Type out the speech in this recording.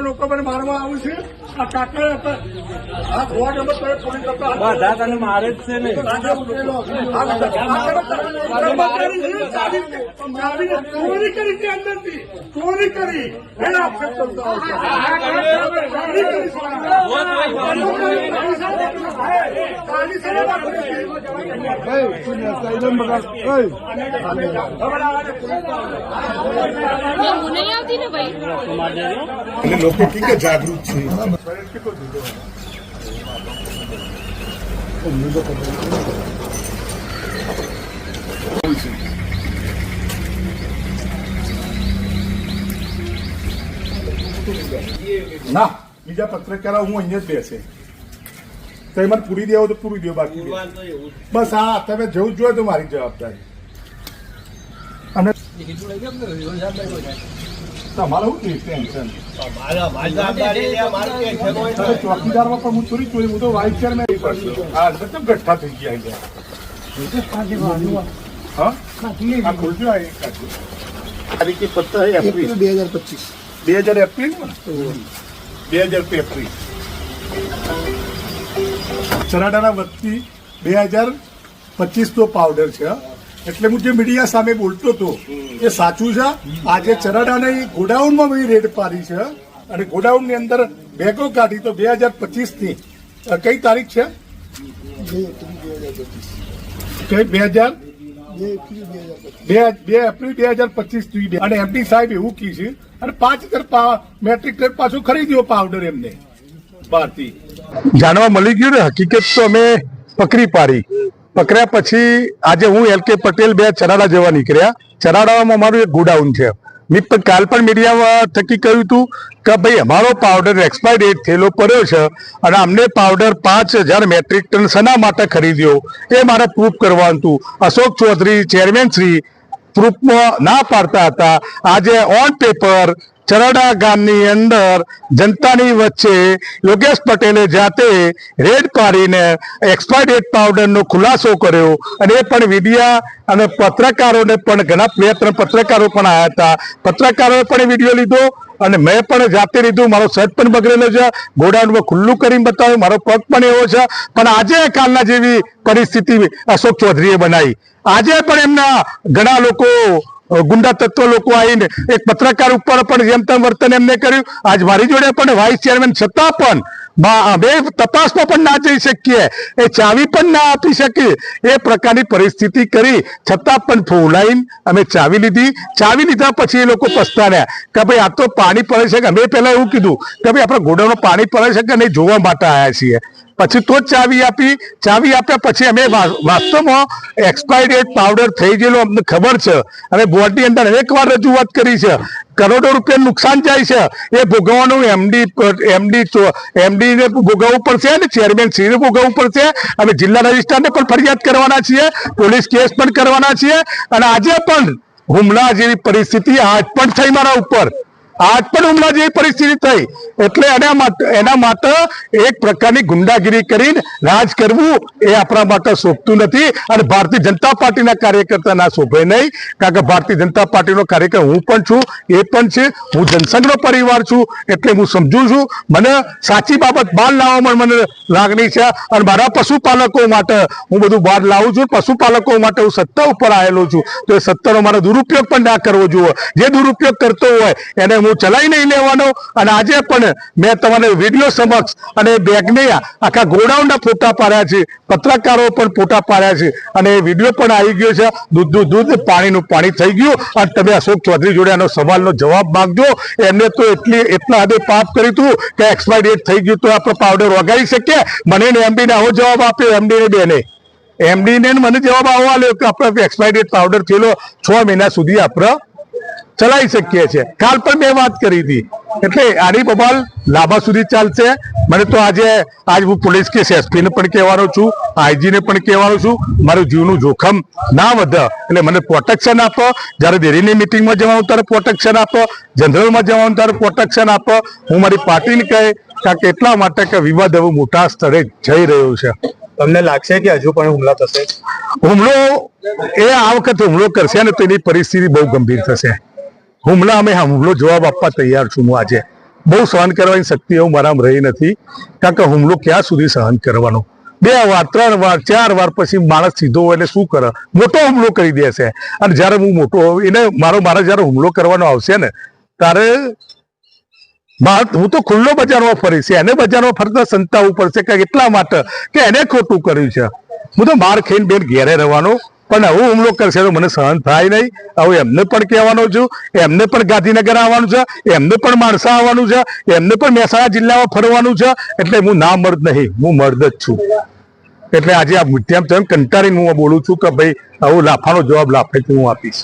લોકો મને મારવા આવું છે. આ કાકા આ ગોળ નંબર પોલીસ બધા તને મારે જ છે ને. ચોરી કરી છે, અંદરથી ચોરી કરી એના આક્ષેપ કરતા લોકો કે જાગૃત છે. ના બીજા પત્રકારો હું અહીંયા જ બેસે તો મને પૂરી દેવો તો પૂરી દેવો, બાકી બસ હા તમે જવું જ જોઈએ તો મારી જવાબદારી. અને તમારે શું ટેન્શન ચોકીદારમાં પણ હું ચોરી ચોરી હું તો વાઇસ ચેરમેન હા મતલબ ગઠ્ઠા થઈ ગયા. હા આ ખોલજો તારીખે પત્ર એપ્રિલ 2025 એપ્રિલ ચરાડાના વતી 2025 તો પાવડર છે. એટલે હું જે મીડિયા સામે બોલતો હતો એ સાચું છે. આજે ચરાડાના ગોડાઉનમાં બધી રેડ પાડી છે અને ગોડાઉનની અંદર બેગો કાઢી તો 2025 ની કઈ તારીખ છે? 2 એપ્રિલ 2025 અને એમડી સાહેબ એવું કી છે અને 5000 મેટ્રિક ટન પાછું ખરીદ્યો પાવડર એમને બહારથી. જાણવા મળી ગયું ને હકીકત તો અમે પકડી પાડી. પકડ્યા પછી આજે હું LK પટેલ બે ચરાડા જવા નીકળ્યા. ચરાડામાં અમારું એક ગોડાઉન છે. મેં કાલ પણ મીડિયા થકી કહ્યું હતું કે ભાઈ અમારો પાવડર એક્સપાયર ડેટ થયેલો પડ્યો છે અને અમને પાવડર 5000 મેટ્રિક ટન શના માટે ખરીદ્યો એ મારે પ્રૂફ કરવાનું હતું. અશોક ચૌધરી ચેરમેન શ્રી પ્રૂફમાં ના પાડતા હતા. આજે ઓન પેપર ચરાડા ગામની અંદર જનતાની વચ્ચે યોગેશ પટેલે જાતે રેડ પાડીને એક્સપાયર ડેટ પાવડરનો ખુલાસો કર્યો અને એ પણ મીડિયા અને પત્રકારોને પણ ઘણા 2-3 પત્રકારો પણ આવ્યા હતા. પત્રકારોએ પણ વિડીયો લીધો અને મેં પણ જાતે લીધું. મારો શર્ટ પણ બગડેલો છે, ગોડાઉનમાં ખુલ્લું કરીને બતાવ્યું, મારો પગ પણ એવો છે. પણ આજે કાલના જેવી પરિસ્થિતિ અશોક ચૌધરીએ બનાવી. આજે પણ એમના ઘણા લોકો ગુંડા તત્વ લોકો આવીને એક પત્રકાર ઉપર પણ જેમ તેમ વર્તન એમને કર્યું. આજ મારી જોડે પણ વાઇસ ચેરમેન છતાં પણ બે તપાસમાં પણ ના જઈ શકીએ, એ ચાવી પણ ના આપી શકીએ એ પ્રકારની પરિસ્થિતિ કરી છતાં પણ ફોલાઈન અમે ચાવી લીધી. ચાવી લીધા પછી એ લોકો પસ્તાડ્યા કે ભાઈ આ તો પાણી પડે છે. કે અમે પહેલા એવું કીધું કે ભાઈ આપણા ગોડાઉનમાં પાણી પડે છે કે નહીં જોવા માટે આવ્યા છીએ. પછી તો જ ચાવી આપી. ચાવી આપ્યા પછી અમે વાસ્તવમાં એક્સપાયર ડેટ પાવડર થઈ ગયેલો અમને ખબર છે. અમે બોર્ડની અંદર અનેકવાર રજૂઆત કરી છે. કરોડો રૂપિયા નુકસાન જાય છે એ ભોગવવાનું એમડી ને ભોગવવું પડશે અને ચેરમેન શ્રીને ભોગવવું પડશે. અમે જિલ્લા રજિસ્ટ્રારને પણ ફરિયાદ કરવાના છીએ, પોલીસ કેસ પણ કરવાના છીએ. અને આજે પણ હુમલા જેવી પરિસ્થિતિ આજ પણ થઈ મારા ઉપર. આજ પણ હુમલા જેવી પરિસ્થિતિ થઈ. એટલે એના માટે એક પ્રકારની ગુંડાગીરી કરીને રાજ કરવું એ આપણા માટે શોભતું નથી અને ભારતીય જનતા પાર્ટીના કાર્યકર્તા ના શોભે નહીં. કારણ કે ભારતીય જનતા પાર્ટીનો કાર્યકર હું પણ છું, એ પણ છે. હું જનસંઘનો પરિવાર છું એટલે હું સમજુ છું. મને સાચી બાબત બહાર લાવવામાં મને લાગણી છે અને મારા પશુપાલકો માટે હું બધું બહાર લાવું છું. પશુપાલકો માટે હું સત્તા ઉપર આવેલો છું તો એ સત્તાનો મારો દુરુપયોગ પણ ના કરવો જોઈએ. જે દુરુપયોગ કરતો હોય એને હું ચલાવી નહીં લેવાનો. અને આજે પણ મેં તમારે વિડીયો સમક્ષ અને બેગને આખા ગોડાઉનના ફોટા પાડ્યા છે, પત્રકારો પણ ફોટા પાડ્યા છે અને વિડીયો પણ આવી ગયો છે. દૂધ પાણીનું પાણી થઈ ગયું. અને તમે અશોક ચૌધરી જોડે એનો સવાલનો જવાબ માંગજો. એમને તો એટલા હદે પાપ કર્યું હતું કે એક્સપાયર ડેટ થઈ ગયું તો આપણે પાવડર વગાડી શકીએ. મને એમડીને આવો જવાબ આપ્યો, એમડીને બેને એમડીને મને જવાબ આવો આપ્યો કે આપણે એક્સપાયર ડેટ પાવડર થયેલો 6 મહિના સુધી આપણે ચલાવી શકીએ છીએ. કાલ પણ મેં વાત કરી હતી. એટલે આની બબાલ લાંબા સુધી ચાલશે. મને તો આજ હું પોલીસ કેસ એસપી ને પણ કહેવાનો છું, આઈજી ને પણ કહેવાનો છું, મારું જીવનું જોખમ ના વધે એટલે મને પ્રોટેક્શન આપો. જયારે ડેરીની મિટિંગમાં જવાનું ત્યારે પ્રોટેક્શન આપો, જનરલમાં જવાનું ત્યારે પ્રોટેક્શન આપો. હું મારી પાર્ટીને કહે કારણ કે એટલા માટે કે વિવાદ હવે મોટા સ્તરે જઈ રહ્યો છે. તમને લાગશે કે હજુ પણ હુમલા થશે? હુમલો આ વખતે હુમલો કરશે ને તો એની પરિસ્થિતિ બહુ ગંભીર થશે. હુમલો જવાબ આપવા તૈયાર છું. હું આજે બહુ સહન કરવાની શક્તિ એવું મારામાં રહી નથી. કારણ કે હુમલો ક્યાં સુધી સહન કરવાનો? 2 વાર 3 વાર 4 વાર પછી માણસ સીધો હોય એટલે શું કરે? મોટો હુમલો કરી દેશે. અને જયારે હું મોટો એને મારા જયારે હુમલો કરવાનો આવશે ને ત્યારે હું તો ખુલ્લો બજારમાં ફરીશ. એને બજારમાં ફરતા સંતાવવું પડશે કે એટલા માટે કે એને ખોટું કર્યું છે. હું તો માર ખાઈને બેન ઘેરે રહેવાનો, પણ આવો હુમલો કરશે તો મને સહન થાય નહીં. હવે એમને પણ કહેવાનો છું, એમને પણ ગાંધીનગર આવવાનું છે, એમને પણ માણસા આવવાનું છે, એમને પણ મહેસાણા જિલ્લામાં ફરવાનું છે. એટલે હું ના મર્દ નહીં, હું મર્દ જ છું. એટલે આજે આ મીડિયામાં કંટાળીને હું બોલું છું કે ભાઈ આવો લાફાનો જવાબ લાફેથી હું આપીશ.